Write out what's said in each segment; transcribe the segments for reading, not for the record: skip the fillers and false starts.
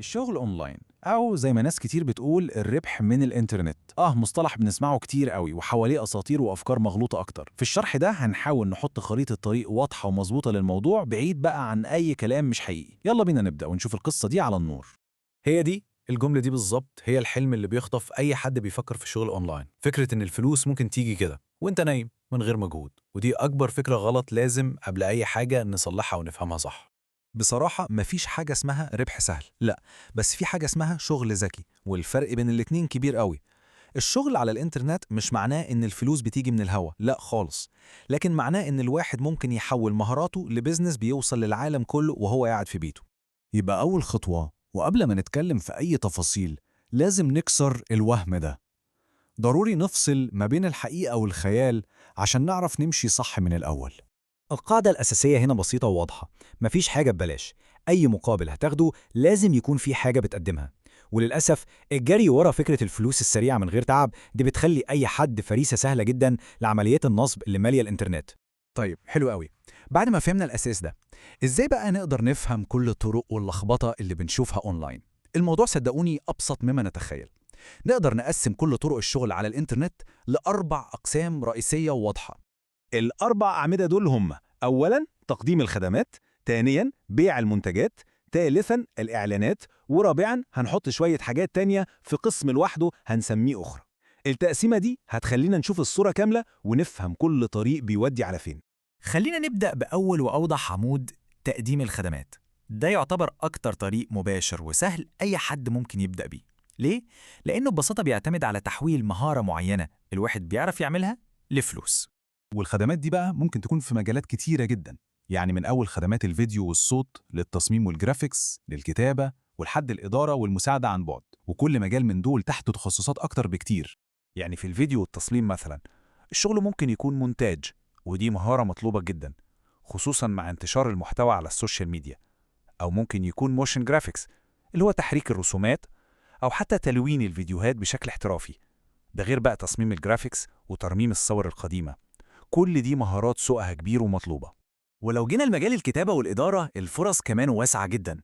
الشغل أونلاين أو زي ما ناس كتير بتقول الربح من الإنترنت مصطلح بنسمعه كتير قوي وحواليه أساطير وأفكار مغلوطة أكتر. في الشرح ده هنحاول نحط خريطة طريق واضحة ومظبوطة للموضوع بعيد بقى عن أي كلام مش حقيقي. يلا بينا نبدأ ونشوف القصة دي على النور. هي دي الجملة دي بالظبط هي الحلم اللي بيخطف أي حد بيفكر في الشغل أونلاين. فكرة إن الفلوس ممكن تيجي كده وإنت نايم من غير مجهود، ودي أكبر فكرة غلط لازم قبل أي حاجة نصلحها ونفهمها صح. بصراحة مفيش حاجة اسمها ربح سهل، لا، بس في حاجة اسمها شغل ذكي، والفرق بين الاتنين كبير قوي. الشغل على الإنترنت مش معناه إن الفلوس بتيجي من الهوا، لا خالص، لكن معناه إن الواحد ممكن يحول مهاراته لبزنس بيوصل للعالم كله وهو قاعد في بيته. يبقى أول خطوة، وقبل ما نتكلم في أي تفاصيل لازم نكسر الوهم ده. ضروري نفصل ما بين الحقيقة والخيال عشان نعرف نمشي صح من الأول. القاعدة الأساسية هنا بسيطة وواضحة، مفيش حاجة ببلاش، أي مقابل هتاخده لازم يكون في حاجة بتقدمها. وللأسف الجري ورا فكرة الفلوس السريعة من غير تعب دي بتخلي أي حد فريسة سهلة جدا لعمليات النصب اللي مالية الإنترنت. طيب حلو قوي. بعد ما فهمنا الأساس ده، إزاي بقى نقدر نفهم كل الطرق واللخبطة اللي بنشوفها أونلاين؟ الموضوع صدقوني أبسط مما نتخيل. نقدر نقسم كل طرق الشغل على الإنترنت لأربع أقسام رئيسية وواضحة. الأربع أعمدة دول هم: أولاً تقديم الخدمات، ثانياً بيع المنتجات، ثالثاً الإعلانات، ورابعاً هنحط شوية حاجات تانية في قسم لوحده هنسميه أخرى. التقسيمة دي هتخلينا نشوف الصورة كاملة ونفهم كل طريق بيودي على فين. خلينا نبدأ بأول وأوضح عمود: تقديم الخدمات. ده يعتبر أكتر طريق مباشر وسهل أي حد ممكن يبدأ بيه. ليه؟ لأنه ببساطة بيعتمد على تحويل مهارة معينة الواحد بيعرف يعملها لفلوس. والخدمات دي بقى ممكن تكون في مجالات كتيرة جدا، يعني من أول خدمات الفيديو والصوت للتصميم والجرافيكس للكتابة ولحد الإدارة والمساعدة عن بعد، وكل مجال من دول تحته تخصصات أكتر بكتير. يعني في الفيديو والتصميم مثلاً، الشغل ممكن يكون مونتاج، ودي مهارة مطلوبة جدا خصوصاً مع انتشار المحتوى على السوشيال ميديا. أو ممكن يكون موشن جرافيكس، اللي هو تحريك الرسومات، أو حتى تلوين الفيديوهات بشكل احترافي. ده غير بقى تصميم الجرافيكس وترميم الصور القديمة. كل دي مهارات سوقها كبير ومطلوبة. ولو جينا لمجال الكتابة والإدارة، الفرص كمان واسعة جدا،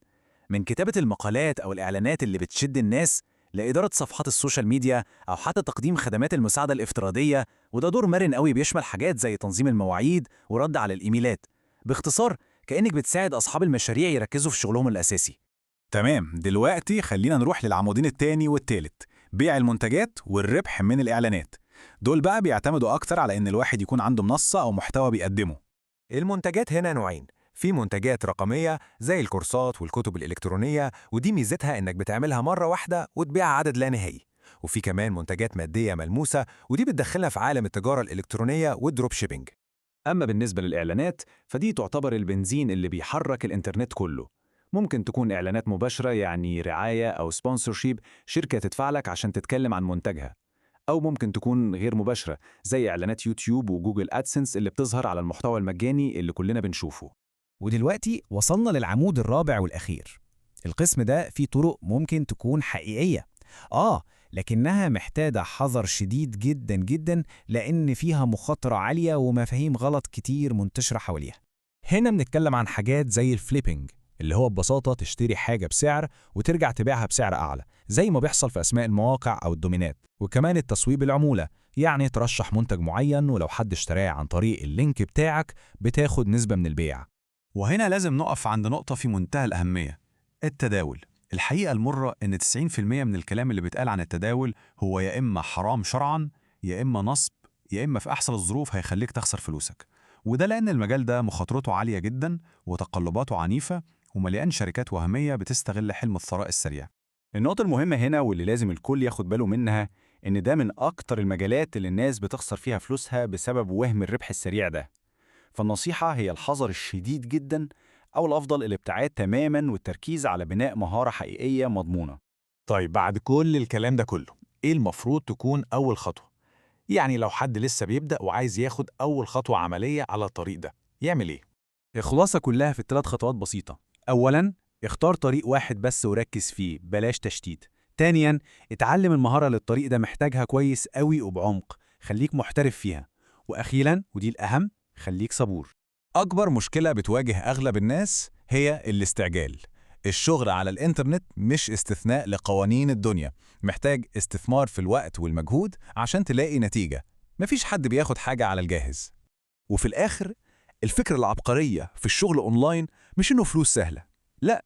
من كتابة المقالات أو الإعلانات اللي بتشد الناس لإدارة صفحات السوشيال ميديا أو حتى تقديم خدمات المساعدة الافتراضية. وده دور مرن قوي بيشمل حاجات زي تنظيم المواعيد ورد على الإيميلات. باختصار، كأنك بتساعد أصحاب المشاريع يركزوا في شغلهم الأساسي. تمام، دلوقتي خلينا نروح للعمودين التاني والتالت: بيع المنتجات والربح من الإعلانات. دول بقى بيعتمدوا أكتر على إن الواحد يكون عنده منصة أو محتوى بيقدمه. المنتجات هنا نوعين: في منتجات رقمية زي الكورسات والكتب الإلكترونية، ودي ميزتها إنك بتعملها مرة واحدة وتبيع عدد لا نهائي. وفي كمان منتجات مادية ملموسة، ودي بتدخلنا في عالم التجارة الإلكترونية والدروب شيبينج. أما بالنسبة للإعلانات فدي تعتبر البنزين اللي بيحرك الإنترنت كله. ممكن تكون إعلانات مباشرة، يعني رعاية أو سبونسورشيب، شركة تدفع لك عشان تتكلم عن منتجها. أو ممكن تكون غير مباشرة، زي إعلانات يوتيوب وجوجل أدسنس اللي بتظهر على المحتوى المجاني اللي كلنا بنشوفه. ودلوقتي وصلنا للعمود الرابع والأخير. القسم ده فيه طرق ممكن تكون حقيقية، لكنها محتاجة حذر شديد جدا جدا، لأن فيها مخاطرة عالية ومفاهيم غلط كتير منتشرة حواليها. هنا بنتكلم عن حاجات زي الفليبينج، اللي هو ببساطة تشتري حاجة بسعر وترجع تبيعها بسعر أعلى، زي ما بيحصل في أسماء المواقع أو الدومينات. وكمان التسويب العمولة، يعني ترشح منتج معين ولو حد اشتراه عن طريق اللينك بتاعك بتاخد نسبة من البيع. وهنا لازم نقف عند نقطة في منتهى الأهمية: التداول. الحقيقة المرة إن 90% من الكلام اللي بيتقال عن التداول هو يا إما حرام شرعاً، يا إما نصب، يا إما في أحسن الظروف هيخليك تخسر فلوسك. وده لأن المجال ده مخاطرته عالية جداً وتقلباته عنيفة ومليان شركات وهمية بتستغل حلم الثراء السريع. النقطة المهمة هنا واللي لازم الكل ياخد باله منها، إن ده من أكتر المجالات اللي الناس بتخسر فيها فلوسها بسبب وهم الربح السريع ده. فالنصيحة هي الحذر الشديد جدا، أو الأفضل الابتعاد تماما والتركيز على بناء مهارة حقيقية مضمونة. طيب بعد كل الكلام ده كله، إيه المفروض تكون أول خطوة؟ يعني لو حد لسه بيبدأ وعايز ياخد أول خطوة عملية على الطريق ده، يعمل إيه؟ الخلاصة كلها في الثلاث خطوات بسيطة. أولاً، اختار طريق واحد بس وركز فيه، بلاش تشتيت. تانياً، اتعلم المهارة اللي الطريق ده محتاجها كويس قوي وبعمق، خليك محترف فيها. وأخيراً ودي الأهم، خليك صبور. أكبر مشكلة بتواجه أغلب الناس هي الاستعجال. الشغل على الإنترنت مش استثناء لقوانين الدنيا، محتاج استثمار في الوقت والمجهود عشان تلاقي نتيجة. مفيش حد بياخد حاجة على الجاهز. وفي الآخر الفكرة العبقرية في الشغل أونلاين مش إنه فلوس سهلة، لا،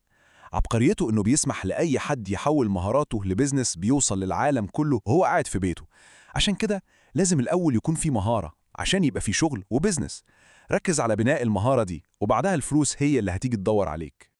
عبقريته إنه بيسمح لأي حد يحول مهاراته لبزنس بيوصل للعالم كله وهو قاعد في بيته. عشان كده لازم الأول يكون في مهارة عشان يبقى في شغل وبزنس. ركز على بناء المهارة دي وبعدها الفلوس هي اللي هتيجي تدور عليك.